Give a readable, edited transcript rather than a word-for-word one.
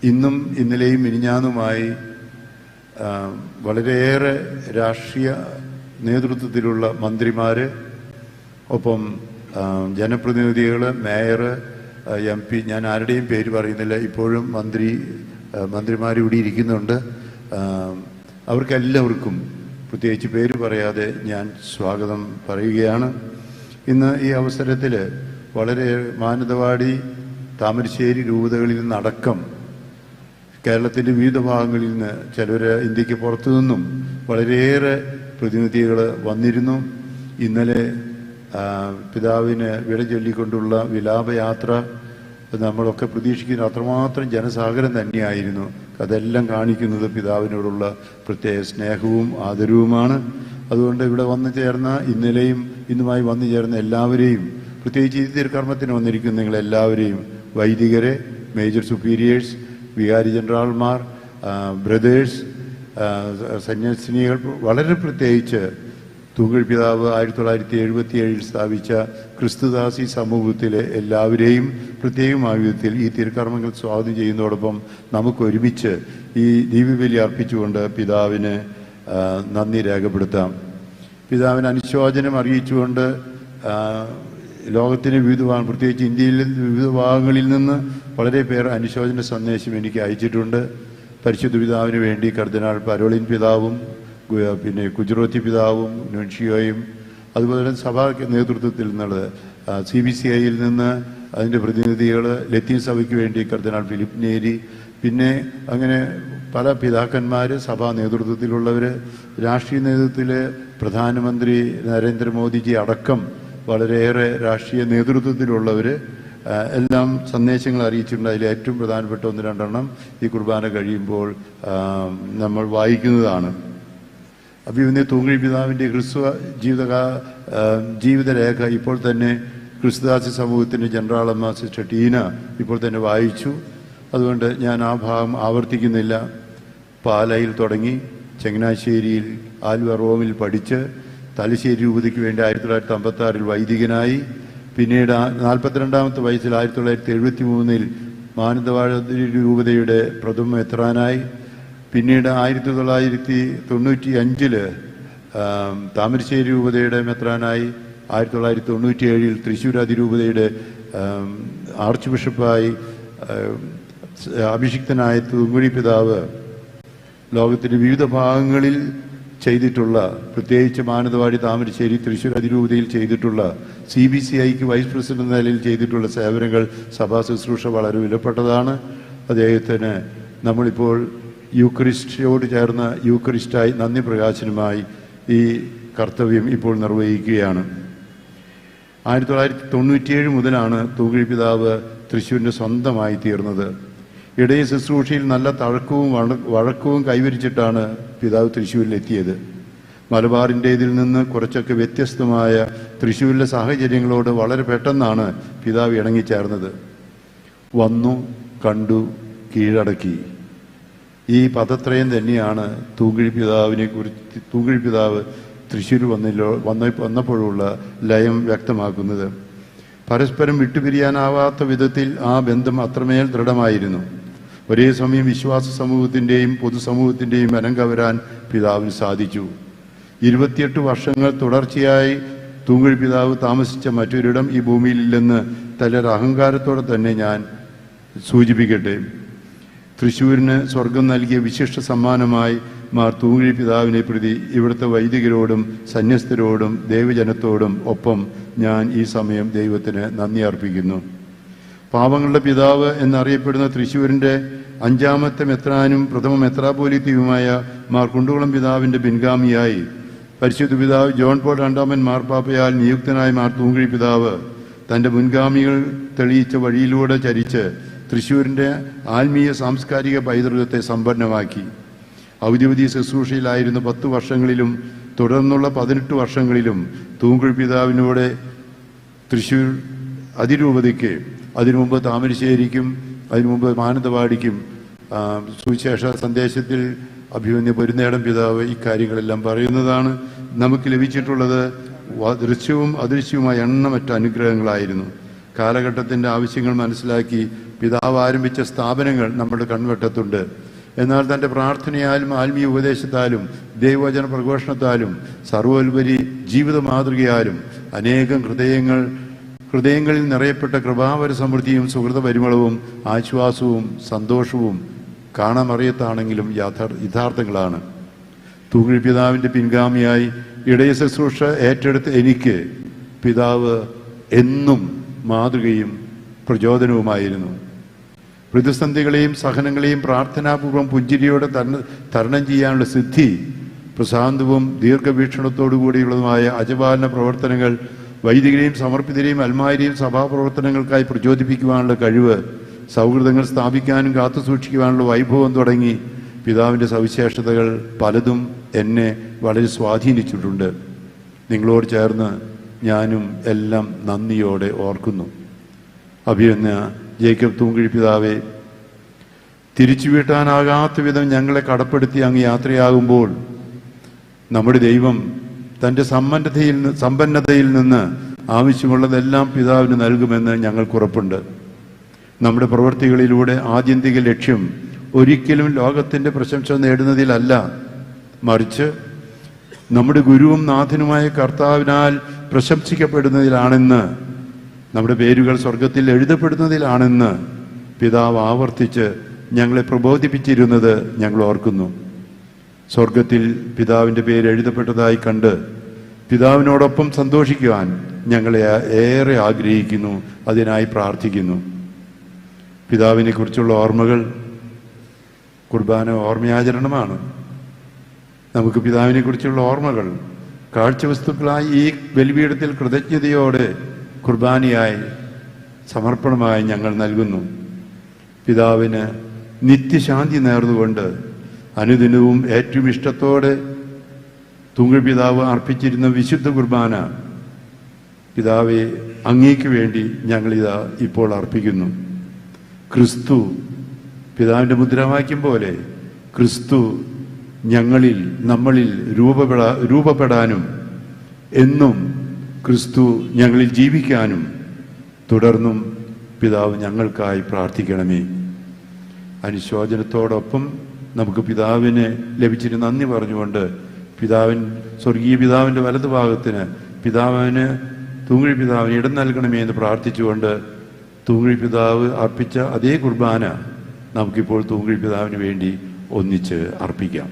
ഇന്നും ഇന്നലെയും മിനിഞ്ഞാന്നുമായി വളരെയേറെ രാഷ്ട്രീയ നേതൃത്വത്തിലുള്ള മന്ത്രിമാർ, ഒപ്പം ജനപ്രതിനിധികൾ, മേയർ, MP, ഞാൻ ആരുടെയും പേര് പറയുന്നില്ല, ഇപ്പോഴും മന്ത്രിമാർ ഇവിടെ ഇരിക്കുന്നുണ്ട്. അവർക്കെല്ലാവർക്കും പ്രത്യേകിച്ച് പേര് പറയാതെ ഞാൻ സ്വാഗതം പറയുകയാണ്. ഇന്ന് ഈ അവസരത്തിൽ വളരെ മാനന്തവാടി, താമരശ്ശേരി രൂപതകളിൽ നിന്നടക്കം കേരളത്തിൻ്റെ വിവിധ ഭാഗങ്ങളിൽ നിന്ന്, ചിലർ ഇന്ത്യക്ക് പുറത്തു നിന്നും വളരെയേറെ പ്രതിനിധികൾ വന്നിരുന്നു. ഇന്നലെ പിതാവിന് വിട ചൊല്ലിക്കൊണ്ടുള്ള വിലാപയാത്ര നമ്മളൊക്കെ പ്രതീക്ഷിക്കുന്ന അത്രമാത്രം ജനസാഗരം തന്നെയായിരുന്നു. അതെല്ലാം കാണിക്കുന്നത് പിതാവിനോടുള്ള പ്രത്യേക സ്നേഹവും ആദരവുമാണ്. അതുകൊണ്ട് ഇവിടെ വന്നു ചേർന്ന, ഇന്നലെയും ഇന്നുമായി വന്നു ചേർന്ന എല്ലാവരെയും, പ്രത്യേകിച്ച് ഈ തിരുക്കർമ്മത്തിന് വന്നിരിക്കുന്ന നിങ്ങളെല്ലാവരെയും, വൈദികരെ, മേജർ സുപ്പീരിയേഴ്സ്, വികാരി ജനറൽമാർ, ബ്രദേഴ്സ്, സന്യാസിനികൾ, വളരെ പ്രത്യേകിച്ച് തൂങ്ങൽ പിതാവ് 1977 സ്ഥാപിച്ച ക്രിസ്തുദാസി സമൂഹത്തിലെ എല്ലാവരെയും പ്രത്യേകമായ വിധത്തിൽ ഈ തിരുക്കർമ്മങ്ങൾ സ്വാഗതം ചെയ്യുന്നതോടൊപ്പം നമുക്ക് ഒരുമിച്ച് ഈ ദിവ്യബലി അർപ്പിച്ചുകൊണ്ട് പിതാവിന് നന്ദി രേഖപ്പെടുത്താം. പിതാവിന് അനുശോചനം അറിയിച്ചുകൊണ്ട് ലോകത്തിന് വിവിധ ഭാഗം, പ്രത്യേകിച്ച് ഇന്ത്യയിലെ വിവിധ ഭാഗങ്ങളിൽ നിന്ന് വളരെ പേർ അനുശോചന സന്ദേശം എനിക്ക് അയച്ചിട്ടുണ്ട്. പരിശുദ്ധ പിതാവിന് വേണ്ടി കർദിനാൾ പരോളിൻ പിതാവും, പിന്നെ കുജറോത്തി പിതാവും, നുൻഷിയോയും, അതുപോലെ തന്നെ സഭാ നേതൃത്വത്തിൽ നിന്നുള്ളത് CBCIയിൽ നിന്ന് അതിൻ്റെ പ്രതിനിധികൾ, ലത്തീൻ സഭയ്ക്ക് വേണ്ടി കർദിനാൾ ഫിലിപ്പ് നേരി, പിന്നെ അങ്ങനെ പല പിതാക്കന്മാർ, സഭാ നേതൃത്വത്തിലുള്ളവർ, രാഷ്ട്രീയ നേതൃത്വത്തിൽ പ്രധാനമന്ത്രി നരേന്ദ്രമോദിജി അടക്കം വളരെയേറെ രാഷ്ട്രീയ നേതൃത്വത്തിലുള്ളവർ എല്ലാം സന്ദേശങ്ങൾ അറിയിച്ചിട്ടുണ്ട്. അതിൽ ഏറ്റവും പ്രധാനപ്പെട്ട 1-2 ഈ കുർബാന കഴിയുമ്പോൾ നമ്മൾ വായിക്കുന്നതാണ്. അഭിമന്യ തൂങ്ങൽ പിതാവിൻ്റെ ക്രിസ്തു ജീവിതരേഖ ഇപ്പോൾ തന്നെ ക്രിസ്തുദാസി സമൂഹത്തിൻ്റെ ജനറാളമ്മ സിസ്റ്റർ ടീന ഇപ്പോൾ തന്നെ വായിച്ചു. അതുകൊണ്ട് ഞാൻ ആ ഭാഗം ആവർത്തിക്കുന്നില്ല. പാലയിൽ തുടങ്ങി, ചങ്ങനാശ്ശേരിയിൽ, ആലുവ റോമിൽ പഠിച്ച്, തലശ്ശേരി രൂപതയ്ക്ക് വേണ്ടി 1956 വൈദികനായി, പിന്നീട് 42ാമത്തെ വയസ്സിൽ 1973 മാനന്തവാടി രൂപതയുടെ പ്രഥമ മെത്രാനായി, പിന്നീട് 1995 താമരശ്ശേരി രൂപതയുടെ മെത്രാനായി, 1997 തൃശ്ശൂർ അതിരൂപതയുടെ ആർച്ച് ബിഷപ്പായി അഭിഷിക്തനായ തൂങ്ങുഴി പിതാവ് ലോകത്തിൻ്റെ വിവിധ ഭാഗങ്ങളിൽ ചെയ്തിട്ടുള്ള, പ്രത്യേകിച്ച് മാനന്തവാടി, താമരശ്ശേരി, തൃശ്ശൂർ അതിരൂപതയിൽ ചെയ്തിട്ടുള്ള, CBCIക്ക് വൈസ് പ്രസിഡന്റ് എന്ന നിലയിൽ ചെയ്തിട്ടുള്ള സേവനങ്ങൾ, സഭാ ശുശ്രൂഷ വളരെ വിലപ്പെട്ടതാണ്. അദ്ദേഹത്തിന് നമ്മളിപ്പോൾ യൂക്കറിസ്റ്റോട് ചേർന്ന് യൂക്കറിസ്റ്റായി നന്ദി പ്രകാശനമായി ഈ കർത്തവ്യം ഇപ്പോൾ നിർവഹിക്കുകയാണ്. 1997 മുതലാണ് തൂങ്ങൽ പിതാവ് തൃശ്ശൂരിൻ്റെ സ്വന്തമായി തീർന്നത്. ഇടയ ശുശ്രൂഷയിൽ നല്ല തഴക്കവും വഴക്കവും കൈവരിച്ചിട്ടാണ് പിതാവ് തൃശ്ശൂരിലെത്തിയത്. മലബാറിൻ്റേതിൽ നിന്ന് കുറച്ചൊക്കെ വ്യത്യസ്തമായ തൃശ്ശൂരിലെ സാഹചര്യങ്ങളോട് വളരെ പെട്ടെന്നാണ് പിതാവ് ഇണങ്ങിച്ചേർന്നത്. വന്നു, കണ്ടു, കീഴടക്കി. ഈ പദത്രയം തന്നെയാണ് തൂങ്ങൽ പിതാവ് തൃശ്ശൂർ വന്നപ്പോഴുള്ള ലയം വ്യക്തമാക്കുന്നത്. പരസ്പരം വിട്ടുപിരിയാനാവാത്ത വിധത്തിൽ ആ ബന്ധം അത്രമേൽ ദൃഢമായിരുന്നു. ഒരേ സമയം വിശ്വാസ സമൂഹത്തിൻ്റെയും പൊതുസമൂഹത്തിൻ്റെയും മനം കവരാൻ പിതാവിന് സാധിച്ചു. 28 വർഷങ്ങൾ തുടർച്ചയായി തൂങ്ങൽ പിതാവ് താമസിച്ച മറ്റൊരിടം ഈ ഭൂമിയിലില്ലെന്ന് തലൊരു അഹങ്കാരത്തോടെ തന്നെ ഞാൻ സൂചിപ്പിക്കട്ടെ. തൃശ്ശൂരിന് സ്വർഗം നൽകിയ വിശിഷ്ട സമ്മാനമായി മാർ തൂങ്ങൽ പിതാവിനെ പ്രതി ഇവിടുത്തെ വൈദികരോടും സന്യസ്തരോടും ദൈവജനത്തോടും ഒപ്പം ഞാൻ ഈ സമയം ദൈവത്തിന് നന്ദി അർപ്പിക്കുന്നു. പാവങ്ങളുടെ പിതാവ് എന്നറിയപ്പെടുന്ന തൃശ്ശൂരിൻ്റെ 5ാമത്തെ മെത്രാനും പ്രഥമ മെത്രാപോലിത്തയുമായ മാർ കുണ്ടുകുളം പിതാവിൻ്റെ പിൻഗാമിയായി പരിശുദ്ധ പിതാവ് ജോൺ പോൾ 2ാമൻ മാർപ്പാപ്പയാൽ നിയുക്തനായ മാർ തൂങ്ങൽ പിതാവ് തൻ്റെ മുൻഗാമികൾ തെളിയിച്ച വഴിയിലൂടെ ചരിച്ച് തൃശ്ശൂരിൻ്റെ ആത്മീയ സാംസ്കാരിക പൈതൃകത്തെ സമ്പന്നമാക്കി. ഔദ്യോഗിക ശുശ്രൂഷയിലായിരുന്ന 10 വർഷങ്ങളിലും തുടർന്നുള്ള 18 വർഷങ്ങളിലും തൂങ്ങൽ പിതാവിനോട് തൃശ്ശൂർ അതിരൂപതയ്ക്ക്, അതിനു മുമ്പ് താമരശ്ശേരിക്കും അതിനു മുമ്പ് മാനന്തവാടിക്കും സുവിശേഷ സന്ദേശത്തിൽ അഭിമന്യ പൊരുന്നേടം പിതാവ് ഇക്കാര്യങ്ങളെല്ലാം പറയുന്നതാണ്. നമുക്ക് ലഭിച്ചിട്ടുള്ളത് ദൃശ്യവും അദൃശ്യവുമായ എണ്ണമറ്റ അനുഗ്രഹങ്ങളായിരുന്നു. കാലഘട്ടത്തിൻ്റെ ആവശ്യങ്ങൾ മനസ്സിലാക്കി പിതാവ് ആരംഭിച്ച സ്ഥാപനങ്ങൾ നമ്മുടെ കൺവെട്ടത്തുണ്ട്. എന്നാൽ തൻ്റെ പ്രാർത്ഥനയാലും ആത്മീയ ഉപദേശത്താലും ദൈവവചന പ്രഘോഷണത്താലും സർവോപരി ജീവിത മാതൃകയാലും അനേകം ഹൃദയങ്ങളിൽ നിറയപ്പെട്ട കൃപാവര സമൃദ്ധിയും സുഹൃത പരിമളവും ആശ്വാസവും സന്തോഷവും കാണാമറിയത്താണെങ്കിലും യഥാർത്ഥങ്ങളാണ്. തൂങ്ങി പിതാവിൻ്റെ പിൻഗാമിയായി ഇടയ ശുശ്രൂഷ ഏറ്റെടുത്ത് എനിക്ക് പിതാവ് എന്നും മാതൃകയും പ്രചോദനവുമായിരുന്നു. പ്രതിസന്ധികളെയും സഹനങ്ങളെയും പ്രാർത്ഥനാപൂർവം പുഞ്ചിരിയോടെ തരണം ചെയ്യാനുള്ള സിദ്ധി, പ്രശാന്തവും ദീർഘവീക്ഷണത്തോടു കൂടിയുള്ളതുമായ അജപാലന പ്രവർത്തനങ്ങൾ, വൈദികരെയും സമർപ്പിതരെയും അൽമാരെയും സഭാപ്രവർത്തനങ്ങൾക്കായി പ്രചോദിപ്പിക്കുവാനുള്ള കഴിവ്, സൗഹൃദങ്ങൾ സ്ഥാപിക്കാനും കാത്തുസൂക്ഷിക്കുവാനുള്ള വൈഭവം തുടങ്ങി പിതാവിൻ്റെ സവിശേഷതകൾ പലതും എന്നെ വളരെ സ്വാധീനിച്ചിട്ടുണ്ട്. നിങ്ങളോട് ചേർന്ന് ഞാനും എല്ലാം നന്ദിയോടെ ഓർക്കുന്നു. അഭിനന്ദ ജേക്കബ് തൂങ്കിഴി പിതാവെ, തിരിച്ചുവീട്ടാനാകാത്ത വിധം ഞങ്ങളെ കടപ്പെടുത്തി അങ്ങ് യാത്രയാകുമ്പോൾ നമ്മുടെ ദൈവം തൻ്റെ സമ്പന്നതയിൽ നിന്ന് ആവശ്യമുള്ളതെല്ലാം പിതാവിന് നൽകുമെന്ന് ഞങ്ങൾക്കുറപ്പുണ്ട്. നമ്മുടെ പ്രവൃത്തികളിലൂടെ ആത്യന്തിക ലക്ഷ്യം ഒരിക്കലും ലോകത്തിൻ്റെ പ്രശംസ നേടുന്നതിലല്ല, മറിച്ച് നമ്മുടെ ഗുരുവും നാഥനുമായ കർത്താവിനാൽ പ്രശംസിക്കപ്പെടുന്നതിലാണെന്ന്, നമ്മുടെ പേരുകൾ സ്വർഗത്തിൽ എഴുതപ്പെടുന്നതിലാണെന്ന് പിതാവ് ആവർത്തിച്ച് ഞങ്ങളെ പ്രബോധിപ്പിച്ചിരുന്നത് ഞങ്ങൾ ഓർക്കുന്നു. സ്വർഗത്തിൽ പിതാവിൻ്റെ പേര് എഴുതപ്പെട്ടതായി കണ്ട് പിതാവിനോടൊപ്പം സന്തോഷിക്കുവാൻ ഞങ്ങളെ ഏറെ ആഗ്രഹിക്കുന്നു, അതിനായി പ്രാർത്ഥിക്കുന്നു. പിതാവിനെ കുറിച്ചുള്ള ഓർമ്മകൾ കുർബാന ഓർമ്മയാചരണമാണ്. നമുക്ക് പിതാവിനെ കുറിച്ചുള്ള ഓർമ്മകൾ കാഴ്ചവസ്തുക്കളായി ഈ ബലിപീഠത്തിൽ കൃതജ്ഞതയോടെ കുർബാനയായി സമർപ്പണമായി ഞങ്ങൾ നൽകുന്നു. പിതാവിന് നിത്യശാന്തി നേർന്നുകൊണ്ട് അനുദിനവും ഏറ്റവും ഇഷ്ടത്തോടെ തൂങ്ങി പിതാവ് അർപ്പിച്ചിരുന്ന വിശുദ്ധ കുർബാന പിതാവെ അങ്ങേക്ക് വേണ്ടി ഞങ്ങളിതാ ഇപ്പോൾ അർപ്പിക്കുന്നു. ക്രിസ്തു, പിതാവിൻ്റെ മുദ്രാവാക്യം പോലെ ക്രിസ്തു നമ്മളിൽ രൂപപ്പെടാനും എന്നും ക്രിസ്തു ഞങ്ങളിൽ ജീവിക്കാനും തുടർന്നും പിതാവ് ഞങ്ങൾക്കായി പ്രാർത്ഥിക്കണമേ. അനുശോചനത്തോടൊപ്പം നമുക്ക് പിതാവിന് ലഭിച്ചിരുന്ന നന്ദി പറഞ്ഞുകൊണ്ട് സ്വർഗീയ പിതാവിൻ്റെ വലതുഭാഗത്തിന് തൂങ്ങി പിതാവിന് ഇടം നൽകണമേ എന്ന് പ്രാർത്ഥിച്ചുകൊണ്ട് തൂങ്ങി പിതാവ് അർപ്പിച്ച അതേ കുർബാന നമുക്കിപ്പോൾ തൂങ്ങി പിതാവിന് വേണ്ടി ഒന്നിച്ച് അർപ്പിക്കാം.